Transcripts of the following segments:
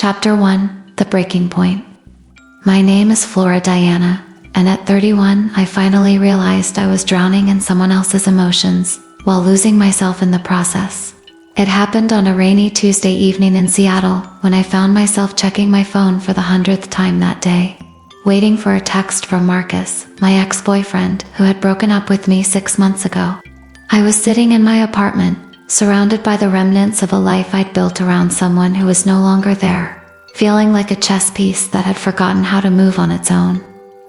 Chapter 1: The Breaking Point. My name is Flora Diana, and at 31, I finally realized I was drowning in someone else's emotions while losing myself in the process. It happened on a rainy Tuesday evening in Seattle when I found myself checking my phone for the 100th time that day, waiting for a text from Marcus, my ex-boyfriend, who had broken up with me 6 months ago. I was sitting in my apartment, surrounded by the remnants of a life I'd built around someone who was no longer there, feeling like a chess piece that had forgotten how to move on its own.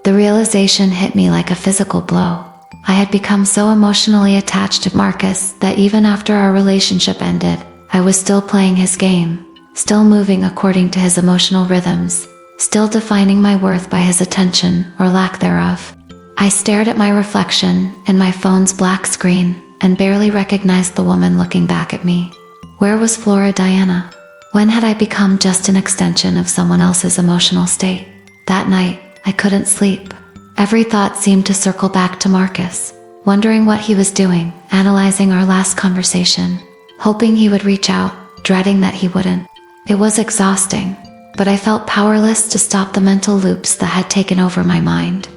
The realization hit me like a physical blow. I had become so emotionally attached to Marcus that even after our relationship ended, I was still playing his game, still moving according to his emotional rhythms, still defining my worth by his attention or lack thereof. I stared at my reflection in my phone's black screen and barely recognized the woman looking back at me. Where was Flora Diana? When had I become just an extension of someone else's emotional state? That night, I couldn't sleep. Every thought seemed to circle back to Marcus, wondering what he was doing, analyzing our last conversation, hoping he would reach out, dreading that he wouldn't. It was exhausting, but I felt powerless to stop the mental loops that had taken over my mind.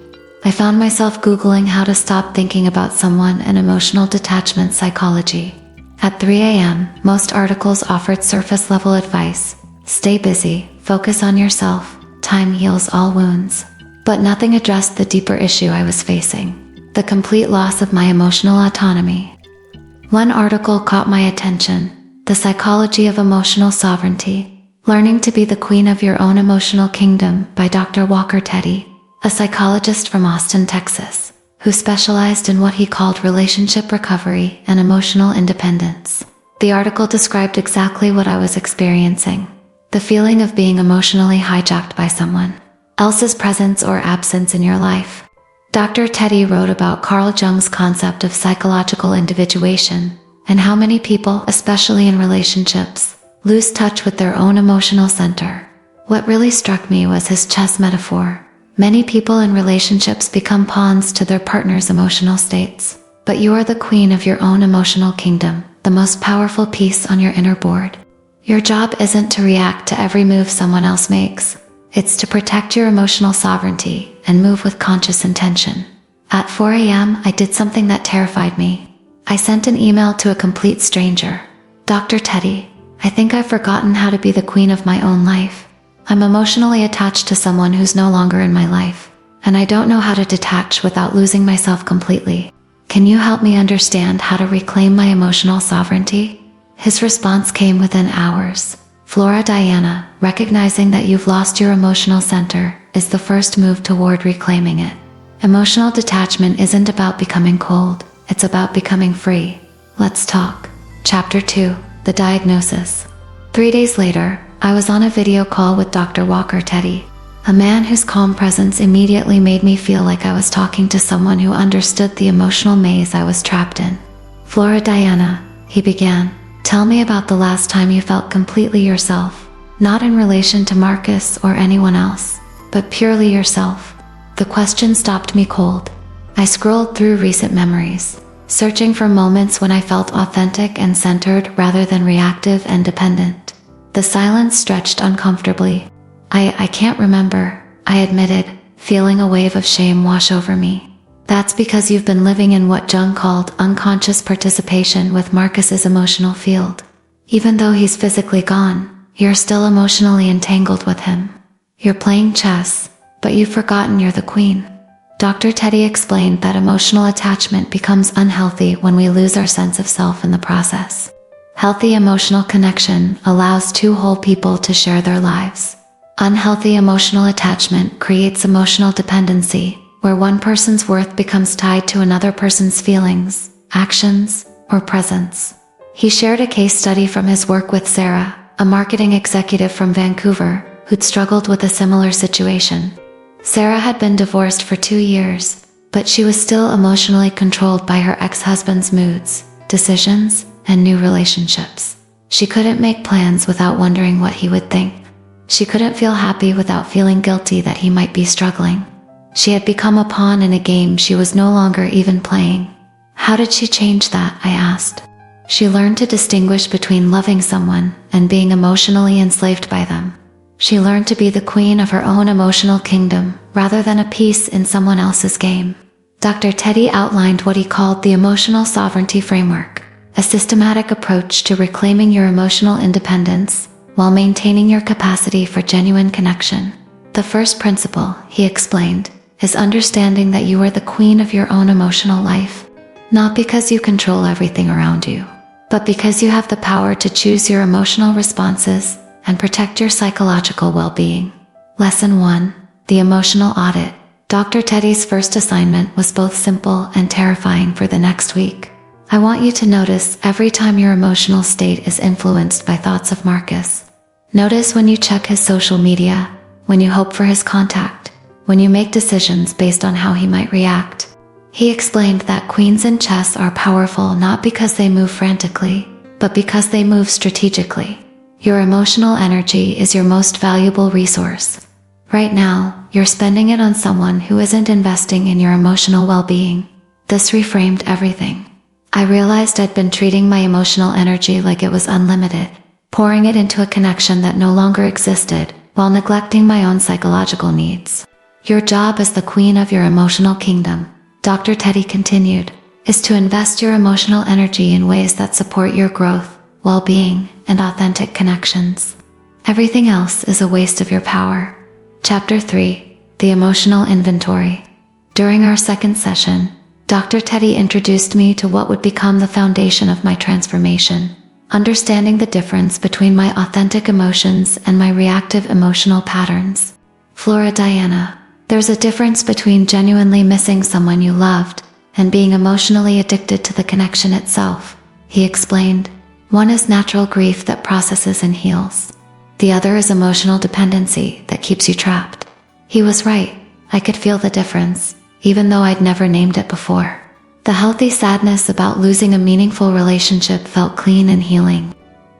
I found myself Googling how to stop thinking about someone and emotional detachment psychology. At 3 a.m., most articles offered surface-level advice. Stay busy, focus on yourself, time heals all wounds. But nothing addressed the deeper issue I was facing: the complete loss of my emotional autonomy. One article caught my attention: The Psychology of Emotional Sovereignty, Learning to be the Queen of Your Own Emotional Kingdom by Dr. Walker Teddy, a psychologist from Austin, Texas, who specialized in what he called relationship recovery and emotional independence. The article described exactly what I was experiencing: the feeling of being emotionally hijacked by someone else's presence or absence in your life. Dr. Teddy wrote about Carl Jung's concept of psychological individuation, and how many people, especially in relationships, lose touch with their own emotional center. What really struck me was his chess metaphor. Many people in relationships become pawns to their partner's emotional states, but you are the queen of your own emotional kingdom, the most powerful piece on your inner board. Your job isn't to react to every move someone else makes. It's to protect your emotional sovereignty and move with conscious intention. At 4 a.m., I did something that terrified me. I sent an email to a complete stranger. Dr. Teddy, I think I've forgotten how to be the queen of my own life. I'm emotionally attached to someone who's no longer in my life, and I don't know how to detach without losing myself completely. Can you help me understand how to reclaim my emotional sovereignty? His response came within hours. Flora Diana, recognizing that you've lost your emotional center is the first move toward reclaiming it. Emotional detachment isn't about becoming cold, it's about becoming free. Let's talk. Chapter 2: The Diagnosis. 3 days later, I was on a video call with Dr. Walker Teddy, a man whose calm presence immediately made me feel like I was talking to someone who understood the emotional maze I was trapped in. Flora Diana, he began, tell me about the last time you felt completely yourself, not in relation to Marcus or anyone else, but purely yourself. The question stopped me cold. I scrolled through recent memories, searching for moments when I felt authentic and centered rather than reactive and dependent. The silence stretched uncomfortably. I can't remember, I admitted, feeling a wave of shame wash over me. That's because you've been living in what Jung called unconscious participation with Marcus's emotional field. Even though he's physically gone, you're still emotionally entangled with him. You're playing chess, but you've forgotten you're the queen. Dr. Teddy explained that emotional attachment becomes unhealthy when we lose our sense of self in the process. Healthy emotional connection allows two whole people to share their lives. Unhealthy emotional attachment creates emotional dependency, where one person's worth becomes tied to another person's feelings, actions, or presence. He shared a case study from his work with Sarah, a marketing executive from Vancouver, who'd struggled with a similar situation. Sarah had been divorced for 2 years, but she was still emotionally controlled by her ex-husband's moods, decisions, and new relationships. She couldn't make plans without wondering what he would think. She couldn't feel happy without feeling guilty that he might be struggling. She had become a pawn in a game she was no longer even playing. How did she change that? I asked. She learned to distinguish between loving someone and being emotionally enslaved by them. She learned to be the queen of her own emotional kingdom, rather than a piece in someone else's game. Dr. Teddy outlined what he called the emotional sovereignty framework, a systematic approach to reclaiming your emotional independence while maintaining your capacity for genuine connection. The first principle, he explained, is understanding that you are the queen of your own emotional life. Not because you control everything around you, but because you have the power to choose your emotional responses and protect your psychological well-being. Lesson 1. The emotional audit. Dr. Teddy's first assignment was both simple and terrifying for the next week. I want you to notice every time your emotional state is influenced by thoughts of Marcus. Notice when you check his social media, when you hope for his contact, when you make decisions based on how he might react. He explained that queens in chess are powerful not because they move frantically, but because they move strategically. Your emotional energy is your most valuable resource. Right now, you're spending it on someone who isn't investing in your emotional well-being. This reframed everything. I realized I'd been treating my emotional energy like it was unlimited, pouring it into a connection that no longer existed, while neglecting my own psychological needs. Your job as the queen of your emotional kingdom, Dr. Teddy continued, is to invest your emotional energy in ways that support your growth, well-being, and authentic connections. Everything else is a waste of your power. Chapter 3. The Emotional Inventory. During our second session, Dr. Teddy introduced me to what would become the foundation of my transformation, understanding the difference between my authentic emotions and my reactive emotional patterns. Flora, there's a difference between genuinely missing someone you loved and being emotionally addicted to the connection itself, he explained. One is natural grief that processes and heals. The other is emotional dependency that keeps you trapped. He was right. I could feel the difference, even though I'd never named it before. The healthy sadness about losing a meaningful relationship felt clean and healing.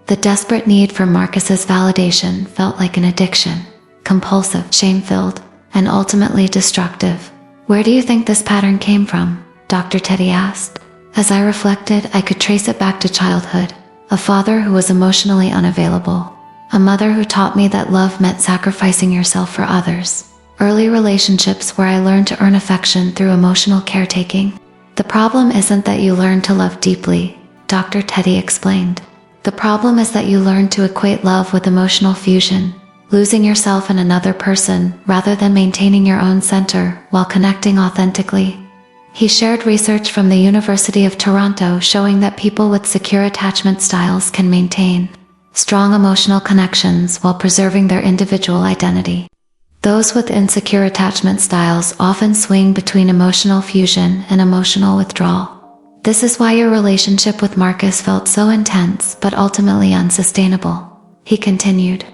The desperate need for Marcus's validation felt like an addiction, compulsive, shame-filled, and ultimately destructive. Where do you think this pattern came from? Dr. Teddy asked. As I reflected, I could trace it back to childhood. A father who was emotionally unavailable. A mother who taught me that love meant sacrificing yourself for others. Early relationships where I learned to earn affection through emotional caretaking. The problem isn't that you learn to love deeply, Dr. Teddy explained. The problem is that you learn to equate love with emotional fusion, losing yourself in another person rather than maintaining your own center while connecting authentically. He shared research from the University of Toronto showing that people with secure attachment styles can maintain strong emotional connections while preserving their individual identity. Those with insecure attachment styles often swing between emotional fusion and emotional withdrawal. This is why your relationship with Marcus felt so intense but ultimately unsustainable, he continued.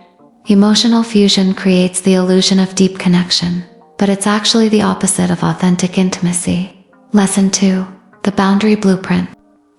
Emotional fusion creates the illusion of deep connection, but it's actually the opposite of authentic intimacy. Lesson 2. The Boundary Blueprint.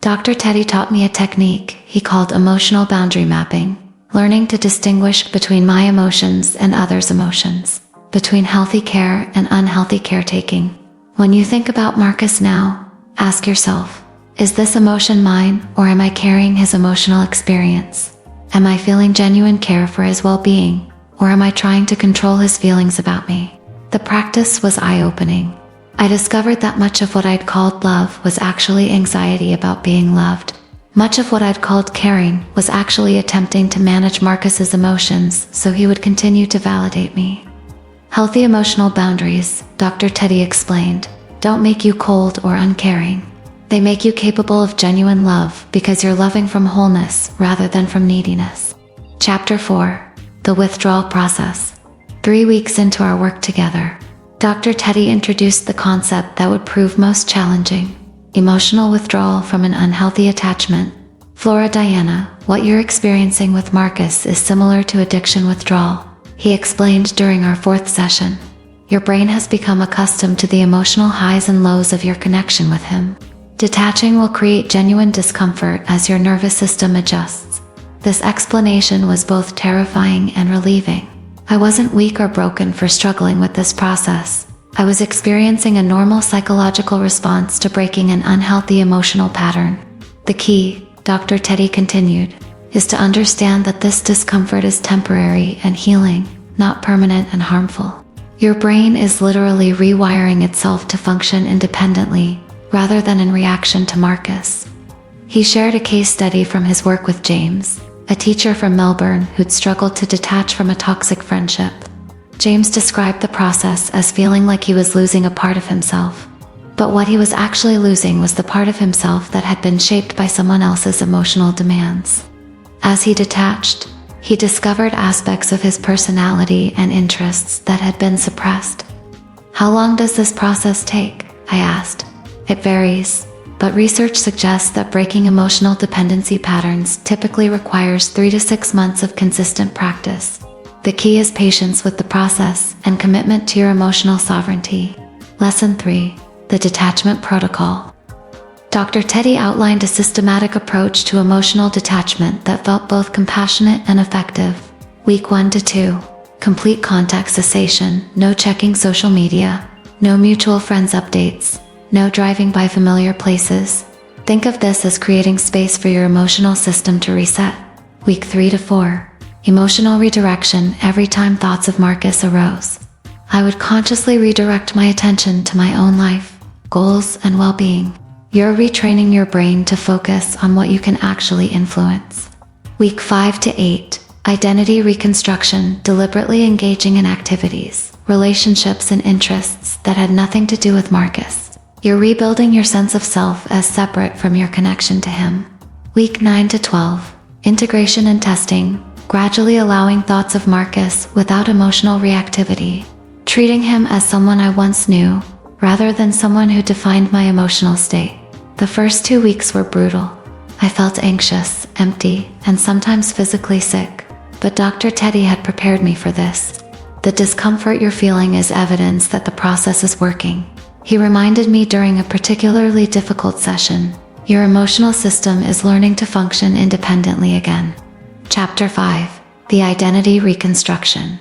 Dr. Teddy taught me a technique he called emotional boundary mapping, learning to distinguish between my emotions and others' emotions, between healthy care and unhealthy caretaking. When you think about Marcus now, ask yourself, is this emotion mine or am I carrying his emotional experience? Am I feeling genuine care for his well-being, or am I trying to control his feelings about me? The practice was eye-opening. I discovered that much of what I'd called love was actually anxiety about being loved. Much of what I'd called caring was actually attempting to manage Marcus's emotions so he would continue to validate me. Healthy emotional boundaries, Dr. Teddy explained, don't make you cold or uncaring. They make you capable of genuine love because you're loving from wholeness rather than from neediness. Chapter 4. The Withdrawal Process. 3 weeks into our work together, Dr. Teddy introduced the concept that would prove most challenging: emotional withdrawal from an unhealthy attachment. Flora, what you're experiencing with Marcus is similar to addiction withdrawal, he explained during our 4th session. Your brain has become accustomed to the emotional highs and lows of your connection with him. Detaching will create genuine discomfort as your nervous system adjusts. This explanation was both terrifying and relieving. I wasn't weak or broken for struggling with this process. I was experiencing a normal psychological response to breaking an unhealthy emotional pattern. The key, Dr. Teddy continued, is to understand that this discomfort is temporary and healing. not permanent and harmful. Your brain is literally rewiring itself to function independently, rather than in reaction to Marcus. He shared a case study from his work with James, a teacher from Melbourne who'd struggled to detach from a toxic friendship. James described the process as feeling like he was losing a part of himself. But what he was actually losing was the part of himself that had been shaped by someone else's emotional demands. As he detached, he discovered aspects of his personality and interests that had been suppressed. How long does this process take? I asked. It varies, but research suggests that breaking emotional dependency patterns typically requires 3 to 6 months of consistent practice. The key is patience with the process and commitment to your emotional sovereignty. Lesson 3. The Detachment Protocol. Dr. Teddy outlined a systematic approach to emotional detachment that felt both compassionate and effective. Week 1 to 2. Complete contact cessation, no checking social media, no mutual friends updates, no driving by familiar places. Think of this as creating space for your emotional system to reset. Week 3 to 4. Emotional redirection every time thoughts of Marcus arose. I would consciously redirect my attention to my own life, goals, and well-being. You're retraining your brain to focus on what you can actually influence. Week 5 to 8. Identity reconstruction, deliberately engaging in activities, relationships, and interests that had nothing to do with Marcus. You're rebuilding your sense of self as separate from your connection to him. Week 9 to 12. Integration and testing, gradually allowing thoughts of Marcus without emotional reactivity, treating him as someone I once knew, rather than someone who defined my emotional state. The first 2 weeks were brutal. I felt anxious, empty, and sometimes physically sick, but Dr. Teddy had prepared me for this. The discomfort you're feeling is evidence that the process is working. He reminded me during a particularly difficult session, your emotional system is learning to function independently again. Chapter 5. The Identity Reconstruction.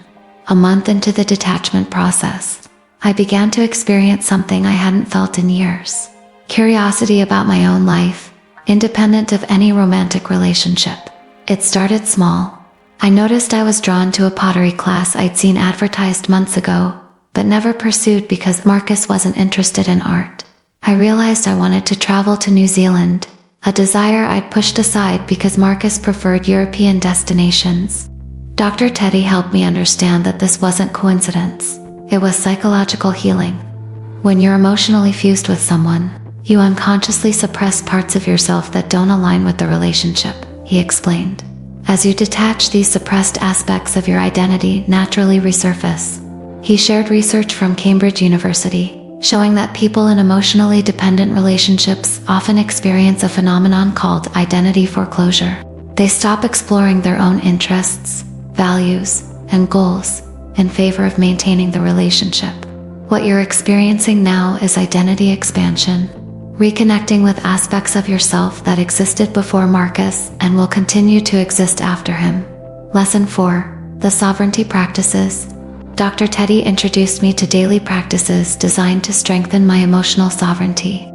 A month into the detachment process, I began to experience something I hadn't felt in years. Curiosity about my own life, independent of any romantic relationship. It started small. I noticed I was drawn to a pottery class I'd seen advertised months ago, but never pursued because Marcus wasn't interested in art. I realized I wanted to travel to New Zealand, a desire I'd pushed aside because Marcus preferred European destinations. Dr. Teddy helped me understand that this wasn't coincidence. It was psychological healing. When you're emotionally fused with someone, you unconsciously suppress parts of yourself that don't align with the relationship, he explained. As you detach, these suppressed aspects of your identity naturally resurface. He shared research from Cambridge University, showing that people in emotionally dependent relationships often experience a phenomenon called identity foreclosure. They stop exploring their own interests, values, and goals in favor of maintaining the relationship. What you're experiencing now is identity expansion, reconnecting with aspects of yourself that existed before Marcus and will continue to exist after him. Lesson 4. The Sovereignty Practices. Dr. Teddy introduced me to daily practices designed to strengthen my emotional sovereignty.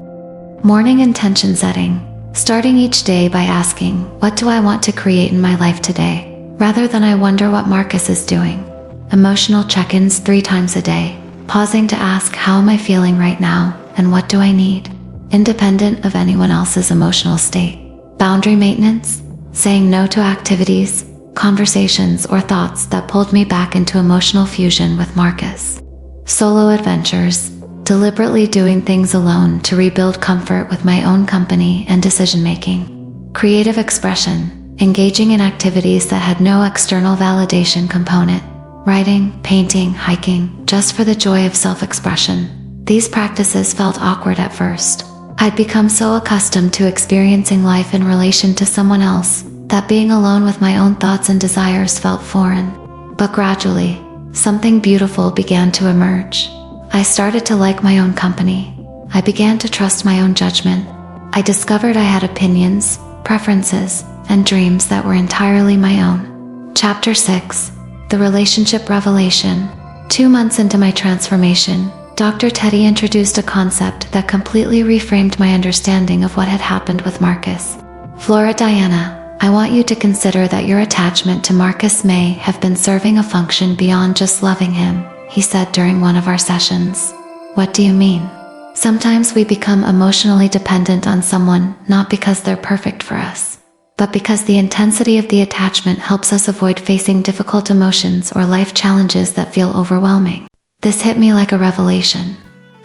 Morning intention setting. Starting each day by asking, what do I want to create in my life today, rather than I wonder what Marcus is doing. Emotional check-ins 3 times a day. Pausing to ask, how am I feeling right now, and what do I need? Independent of anyone else's emotional state. Boundary maintenance. Saying no to activities, conversations, or thoughts that pulled me back into emotional fusion with Marcus. Solo adventures, deliberately doing things alone to rebuild comfort with my own company and decision-making. Creative expression, engaging in activities that had no external validation component. Writing, painting, hiking, just for the joy of self-expression. These practices felt awkward at first. I'd become so accustomed to experiencing life in relation to someone else that being alone with my own thoughts and desires felt foreign. But gradually, something beautiful began to emerge. I started to like my own company. I began to trust my own judgment. I discovered I had opinions, preferences, and dreams that were entirely my own. Chapter 6. The Relationship Revelation. 2 months into my transformation, Dr. Teddy introduced a concept that completely reframed my understanding of what had happened with Marcus. Flora Diana, I want you to consider that your attachment to Marcus may have been serving a function beyond just loving him, he said during one of our sessions. What do you mean? Sometimes we become emotionally dependent on someone not because they're perfect for us, but because the intensity of the attachment helps us avoid facing difficult emotions or life challenges that feel overwhelming. This hit me like a revelation.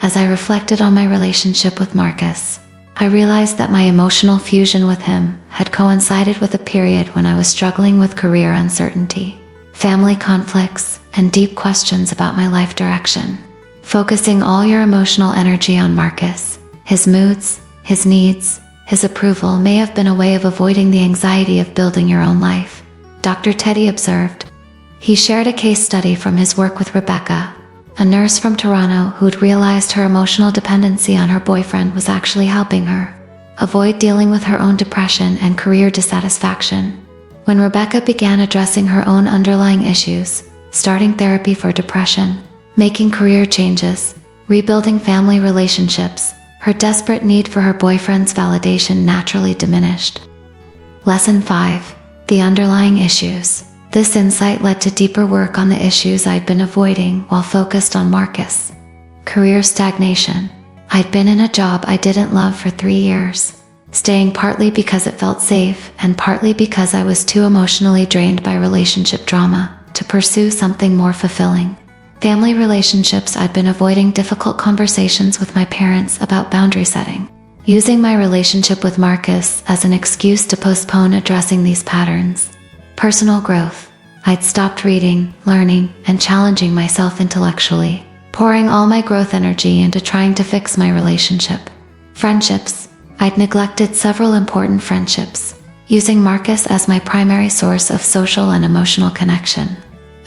As I reflected on my relationship with Marcus, I realized that my emotional fusion with him had coincided with a period when I was struggling with career uncertainty, family conflicts, and deep questions about my life direction. Focusing all your emotional energy on Marcus, his moods, his needs, his approval may have been a way of avoiding the anxiety of building your own life, Dr. Teddy observed. He shared a case study from his work with Rebecca, a nurse from Toronto who'd realized her emotional dependency on her boyfriend was actually helping her avoid dealing with her own depression and career dissatisfaction. When Rebecca began addressing her own underlying issues, starting therapy for depression, making career changes, rebuilding family relationships, her desperate need for her boyfriend's validation naturally diminished. Lesson 5. The underlying issues. This insight led to deeper work on the issues I'd been avoiding while focused on Marcus. Career stagnation. I'd been in a job I didn't love for 3 years, staying partly because it felt safe and partly because I was too emotionally drained by relationship drama to pursue something more fulfilling. Family relationships. I'd been avoiding difficult conversations with my parents about boundary setting, using my relationship with Marcus as an excuse to postpone addressing these patterns. Personal growth. I'd stopped reading, learning, and challenging myself intellectually, pouring all my growth energy into trying to fix my relationship. Friendships. I'd neglected several important friendships, using Marcus as my primary source of social and emotional connection.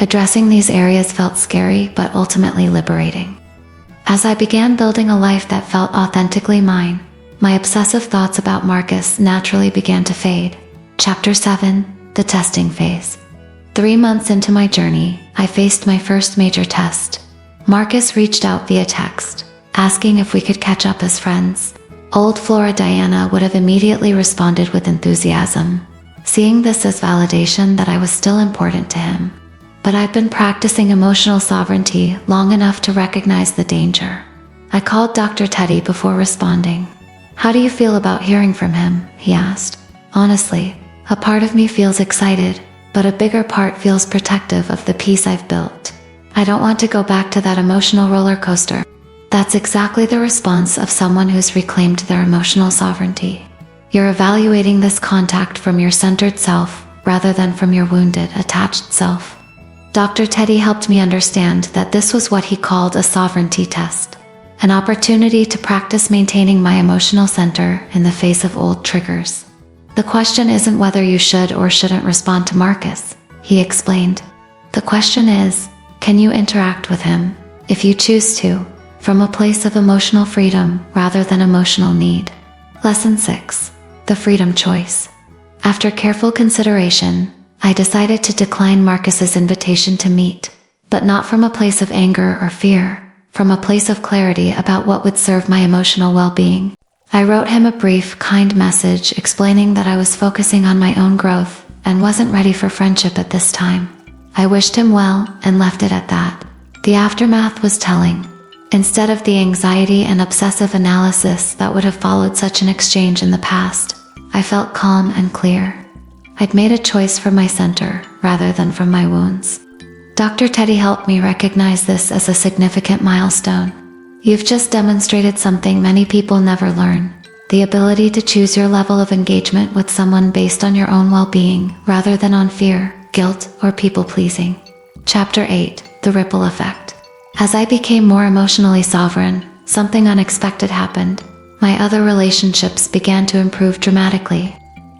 Addressing these areas felt scary but ultimately liberating. As I began building a life that felt authentically mine, my obsessive thoughts about Marcus naturally began to fade. Chapter 7. The testing phase. 3 months into my journey, I faced my first major test. Marcus reached out via text, asking if we could catch up as friends. Old Flora Diana would have immediately responded with enthusiasm, seeing this as validation that I was still important to him. But I'd been practicing emotional sovereignty long enough to recognize the danger. I called Dr. Teddy before responding. How do you feel about hearing from him? He asked. Honestly, a part of me feels excited, but a bigger part feels protective of the peace I've built. I don't want to go back to that emotional roller coaster. That's exactly the response of someone who's reclaimed their emotional sovereignty. You're evaluating this contact from your centered self rather than from your wounded, attached self. Dr. Teddy helped me understand that this was what he called a sovereignty test, an opportunity to practice maintaining my emotional center in the face of old triggers. The question isn't whether you should or shouldn't respond to Marcus, he explained. The question is, can you interact with him, if you choose to, from a place of emotional freedom rather than emotional need? Lesson 6. The freedom choice. After careful consideration, I decided to decline Marcus's invitation to meet, but not from a place of anger or fear, from a place of clarity about what would serve my emotional well-being. I wrote him a brief, kind message explaining that I was focusing on my own growth and wasn't ready for friendship at this time. I wished him well and left it at that. The aftermath was telling. Instead of the anxiety and obsessive analysis that would have followed such an exchange in the past, I felt calm and clear. I'd made a choice from my center rather than from my wounds. Dr. Teddy helped me recognize this as a significant milestone. You've just demonstrated something many people never learn, the ability to choose your level of engagement with someone based on your own well-being rather than on fear, guilt, or people-pleasing. Chapter 8. The ripple effect. As I became more emotionally sovereign, something unexpected happened. My other relationships began to improve dramatically.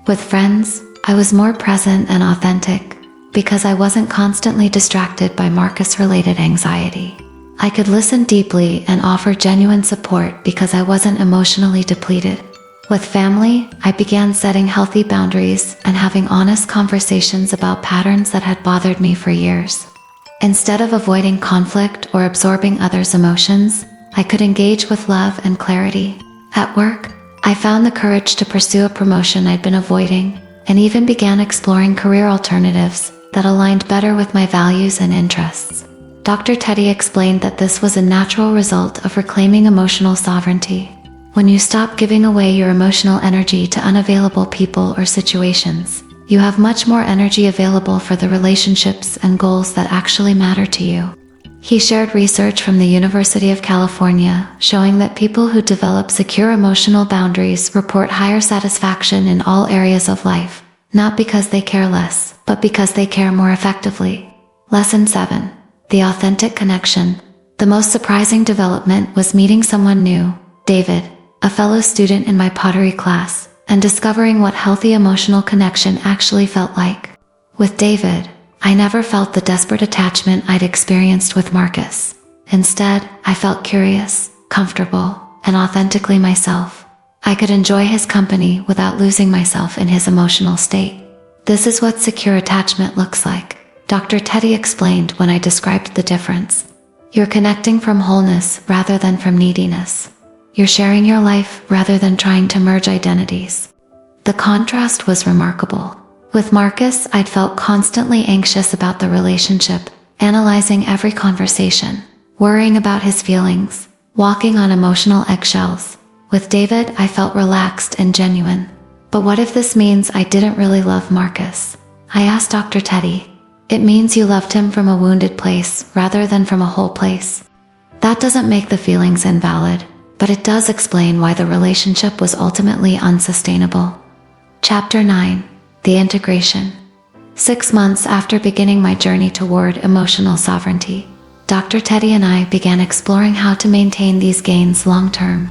With friends, I was more present and authentic because I wasn't constantly distracted by Marcus-related anxiety. I could listen deeply and offer genuine support because I wasn't emotionally depleted. With family, I began setting healthy boundaries and having honest conversations about patterns that had bothered me for years. Instead of avoiding conflict or absorbing others' emotions, I could engage with love and clarity. At work, I found the courage to pursue a promotion I'd been avoiding, and even began exploring career alternatives that aligned better with my values and interests. Dr. Teddy explained that this was a natural result of reclaiming emotional sovereignty. When you stop giving away your emotional energy to unavailable people or situations, you have much more energy available for the relationships and goals that actually matter to you. He shared research from the University of California showing that people who develop secure emotional boundaries report higher satisfaction in all areas of life, not because they care less, but because they care more effectively. Lesson 7. The authentic connection. The most surprising development was meeting someone new, David, a fellow student in my pottery class, and discovering what healthy emotional connection actually felt like. With David, I never felt the desperate attachment I'd experienced with Marcus. Instead, I felt curious, comfortable, and authentically myself. I could enjoy his company without losing myself in his emotional state. This is what secure attachment looks like, Dr. Teddy explained when I described the difference. You're connecting from wholeness rather than from neediness. You're sharing your life rather than trying to merge identities. The contrast was remarkable. With Marcus, I'd felt constantly anxious about the relationship, analyzing every conversation, worrying about his feelings, walking on emotional eggshells. With David, I felt relaxed and genuine. But what if this means I didn't really love Marcus? I asked Dr. Teddy. It means you loved him from a wounded place rather than from a whole place. That doesn't make the feelings invalid, but it does explain why the relationship was ultimately unsustainable. Chapter 9. The integration. 6 months after beginning my journey toward emotional sovereignty, Dr. Teddy and I began exploring how to maintain these gains long-term.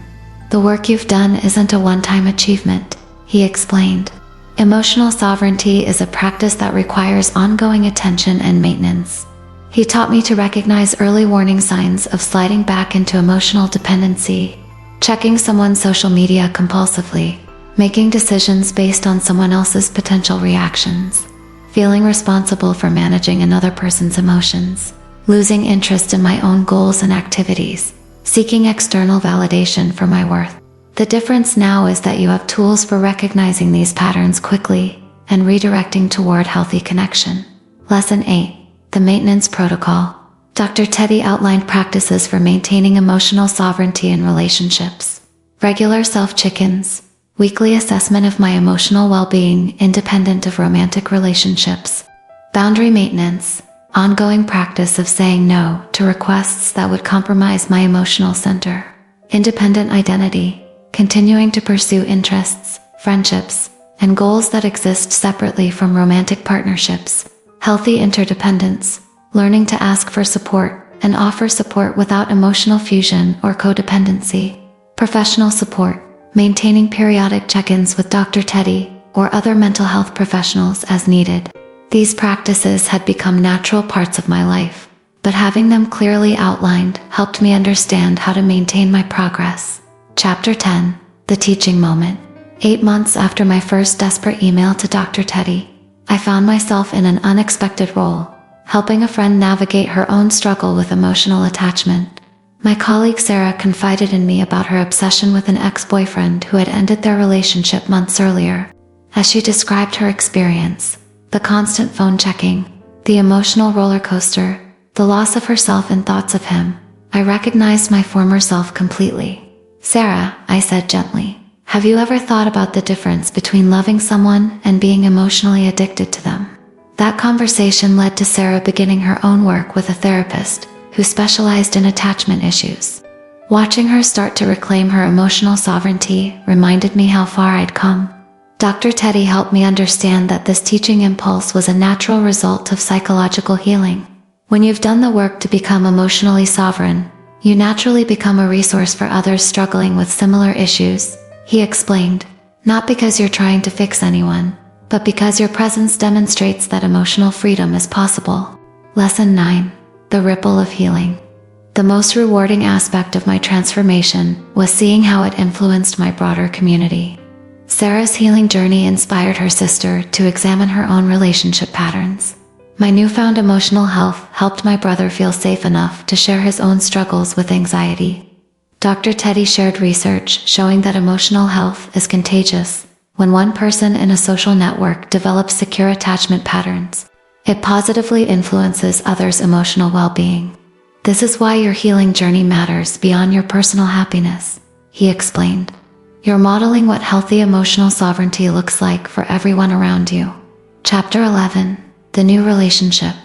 The work you've done isn't a one-time achievement, he explained. Emotional sovereignty is a practice that requires ongoing attention and maintenance. He taught me to recognize early warning signs of sliding back into emotional dependency, checking someone's social media compulsively, making decisions based on someone else's potential reactions, feeling responsible for managing another person's emotions, losing interest in my own goals and activities, seeking external validation for my worth. The difference now is that you have tools for recognizing these patterns quickly and redirecting toward healthy connection. Lesson 8. The maintenance protocol. Dr. Teddy outlined practices for maintaining emotional sovereignty in relationships. Regular self-check-ins, weekly assessment of my emotional well-being independent of romantic relationships. Boundary maintenance, ongoing practice of saying no to requests that would compromise my emotional center. Independent identity, continuing to pursue interests, friendships, and goals that exist separately from romantic partnerships. Healthy interdependence, learning to ask for support and offer support without emotional fusion or codependency. Professional support, maintaining periodic check-ins with Dr. Teddy or other mental health professionals as needed. These practices had become natural parts of my life, but having them clearly outlined helped me understand how to maintain my progress. Chapter 10. The teaching moment. 8 months after my first desperate email to Dr. Teddy, I found myself in an unexpected role, helping a friend navigate her own struggle with emotional attachment. My colleague Sarah confided in me about her obsession with an ex-boyfriend who had ended their relationship months earlier. As she described her experience, the constant phone checking, the emotional roller coaster, the loss of herself and thoughts of him, I recognized my former self completely. Sarah, I said gently, have you ever thought about the difference between loving someone and being emotionally addicted to them? That conversation led to Sarah beginning her own work with a therapist who specialized in attachment issues. Watching her start to reclaim her emotional sovereignty reminded me how far I'd come. Dr. Teddy helped me understand that this teaching impulse was a natural result of psychological healing. When you've done the work to become emotionally sovereign, you naturally become a resource for others struggling with similar issues, he explained, not because you're trying to fix anyone, but because your presence demonstrates that emotional freedom is possible. Lesson 9. The ripple of healing. The most rewarding aspect of my transformation was seeing how it influenced my broader community. Sarah's healing journey inspired her sister to examine her own relationship patterns. My newfound emotional health helped my brother feel safe enough to share his own struggles with anxiety. Dr. Teddy shared research showing that emotional health is contagious. When one person in a social network develops secure attachment patterns, it positively influences others' emotional well-being. This is why your healing journey matters beyond your personal happiness, he explained. You're modeling what healthy emotional sovereignty looks like for everyone around you. Chapter 11. The New Relationship.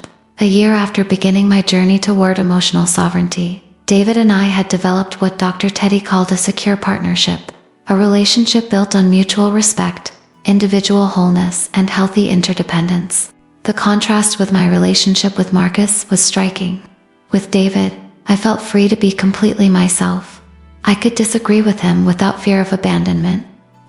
A year after beginning my journey toward emotional sovereignty, David and I had developed what Dr. Teddy called a secure partnership, a relationship built on mutual respect, individual wholeness, and healthy interdependence. The contrast with my relationship with Marcus was striking. With David, I felt free to be completely myself. I could disagree with him without fear of abandonment.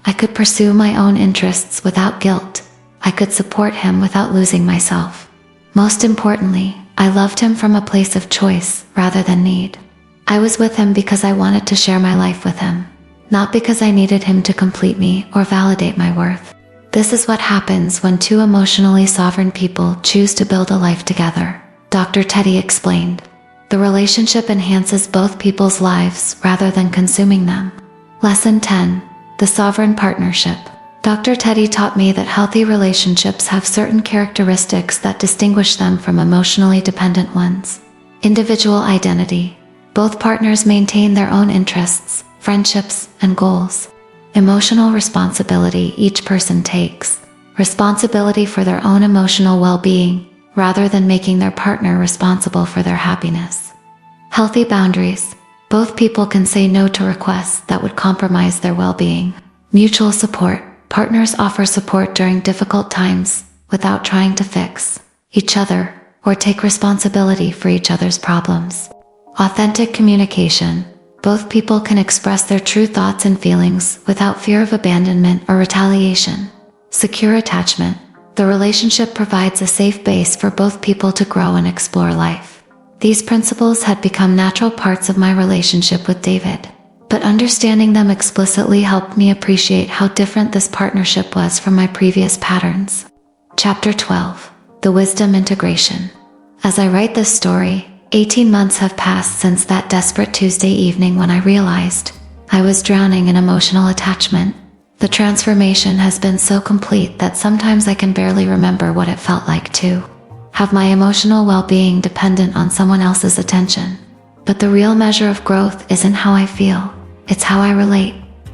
I could pursue my own interests without guilt. I could support him without losing myself. Most importantly, I loved him from a place of choice rather than need. I was with him because I wanted to share my life with him, not because I needed him to complete me or validate my worth. This is what happens when two emotionally sovereign people choose to build a life together, Dr. Teddy explained. The relationship enhances both people's lives rather than consuming them. Lesson 10. The Sovereign Partnership. Dr. Teddy taught me that healthy relationships have certain characteristics that distinguish them from emotionally dependent ones. Individual identity. Both partners maintain their own interests, friendships, and goals. Emotional responsibility. Each person takes responsibility for their own emotional well-being, rather than making their partner responsible for their happiness. Healthy boundaries. Both people can say no to requests that would compromise their well-being. Mutual support. Partners offer support during difficult times without trying to fix each other or take responsibility for each other's problems. Authentic communication. Both people can express their true thoughts and feelings without fear of abandonment or retaliation. Secure attachment. The relationship provides a safe base for both people to grow and explore life. These principles had become natural parts of my relationship with David, but understanding them explicitly helped me appreciate how different this partnership was from my previous patterns. Chapter 12. The Wisdom Integration. As I write this story, 18 months have passed since that desperate Tuesday evening when I realized I was drowning in emotional attachment. The transformation has been so complete that sometimes I can barely remember what it felt like to have my emotional well-being dependent on someone else's attention. But the real measure of growth isn't how I feel, it's how I relate.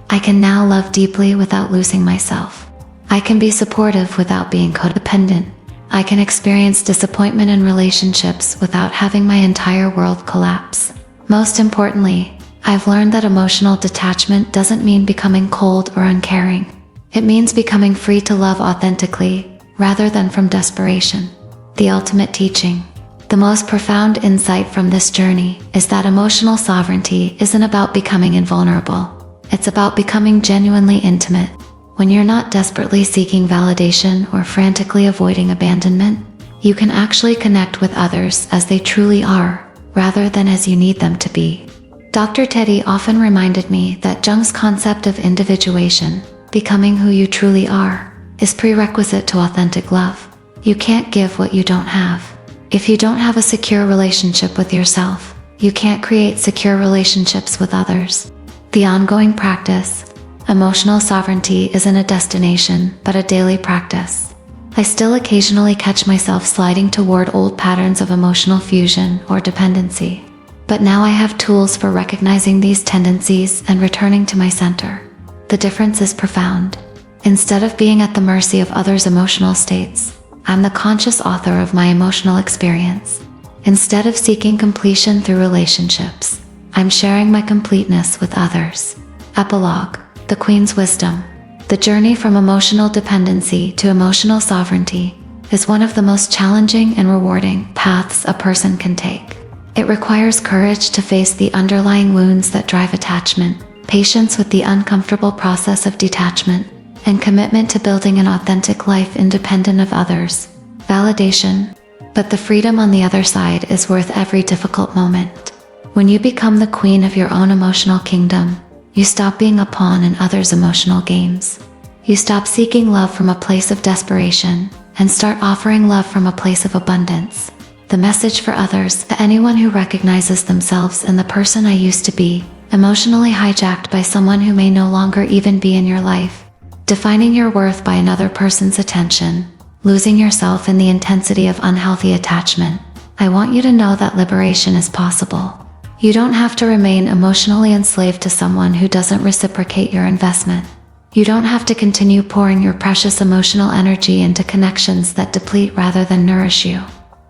I can now love deeply without losing myself. I can be supportive without being codependent. I can experience disappointment in relationships without having my entire world collapse. Most importantly, I've learned that emotional detachment doesn't mean becoming cold or uncaring. It means becoming free to love authentically, rather than from desperation. The ultimate teaching. The most profound insight from this journey is that emotional sovereignty isn't about becoming invulnerable. It's about becoming genuinely intimate. When you're not desperately seeking validation or frantically avoiding abandonment, you can actually connect with others as they truly are, rather than as you need them to be. Dr. Teddy often reminded me that Jung's concept of individuation, becoming who you truly are, is prerequisite to authentic love. You can't give what you don't have. If you don't have a secure relationship with yourself, you can't create secure relationships with others. The ongoing practice. Emotional sovereignty isn't a destination, but a daily practice. I still occasionally catch myself sliding toward old patterns of emotional fusion or dependency. But now I have tools for recognizing these tendencies and returning to my center. The difference is profound. Instead of being at the mercy of others' emotional states, I'm the conscious author of my emotional experience. Instead of seeking completion through relationships, I'm sharing my completeness with others. Epilogue. The Queen's Wisdom. The journey from emotional dependency to emotional sovereignty is one of the most challenging and rewarding paths a person can take. It requires courage to face the underlying wounds that drive attachment, patience with the uncomfortable process of detachment, and commitment to building an authentic life independent of others' validation. But the freedom on the other side is worth every difficult moment. When you become the queen of your own emotional kingdom, you stop being a pawn in others' emotional games. You stop seeking love from a place of desperation and start offering love from a place of abundance. The message for others: to anyone who recognizes themselves in the person I used to be, emotionally hijacked by someone who may no longer even be in your life. defining your worth by another person's attention, losing yourself in the intensity of unhealthy attachment. I want you to know that liberation is possible. You don't have to remain emotionally enslaved to someone who doesn't reciprocate your investment. You don't have to continue pouring your precious emotional energy into connections that deplete rather than nourish you.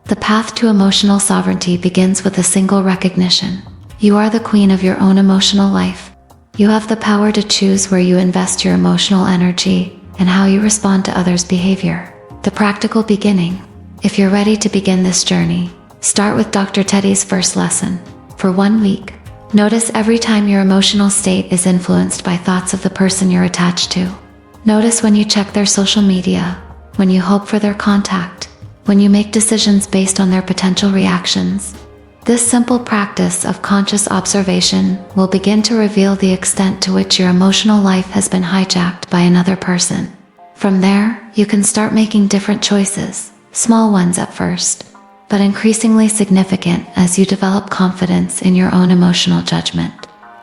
The path to emotional sovereignty begins with a single recognition. You are the queen of your own emotional life. You have the power to choose where you invest your emotional energy and how you respond to others' behavior. The practical beginning. If you're ready to begin this journey, start with Dr. Teddy's first lesson. For 1 week, notice every time your emotional state is influenced by thoughts of the person you're attached to. Notice when you check their social media, when you hope for their contact, when you make decisions based on their potential reactions. This simple practice of conscious observation will begin to reveal the extent to which your emotional life has been hijacked by another person. From there, you can start making different choices, small ones at first, but increasingly significant as you develop confidence in your own emotional judgment.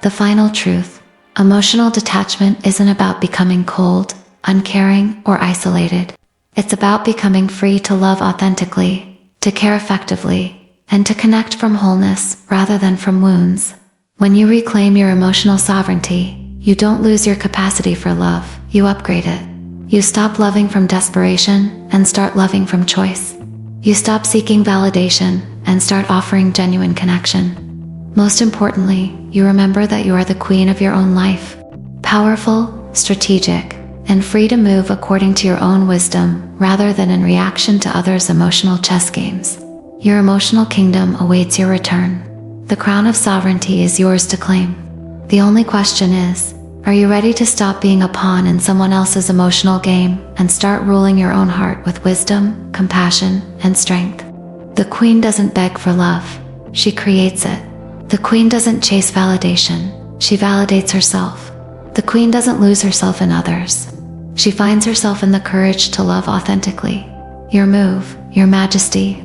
The final truth: emotional detachment isn't about becoming cold, uncaring, or isolated. It's about becoming free to love authentically, to care effectively, and to connect from wholeness rather than from wounds. When you reclaim your emotional sovereignty, you don't lose your capacity for love, you upgrade it. You stop loving from desperation and start loving from choice. You stop seeking validation and start offering genuine connection. Most importantly, you remember that you are the queen of your own life, powerful, strategic, and free to move according to your own wisdom rather than in reaction to others' emotional chess games. Your emotional kingdom awaits your return. The crown of sovereignty is yours to claim. The only question is, are you ready to stop being a pawn in someone else's emotional game and start ruling your own heart with wisdom, compassion, and strength? The queen doesn't beg for love, she creates it. The queen doesn't chase validation, she validates herself. The queen doesn't lose herself in others. She finds herself in the courage to love authentically. Your move, your majesty,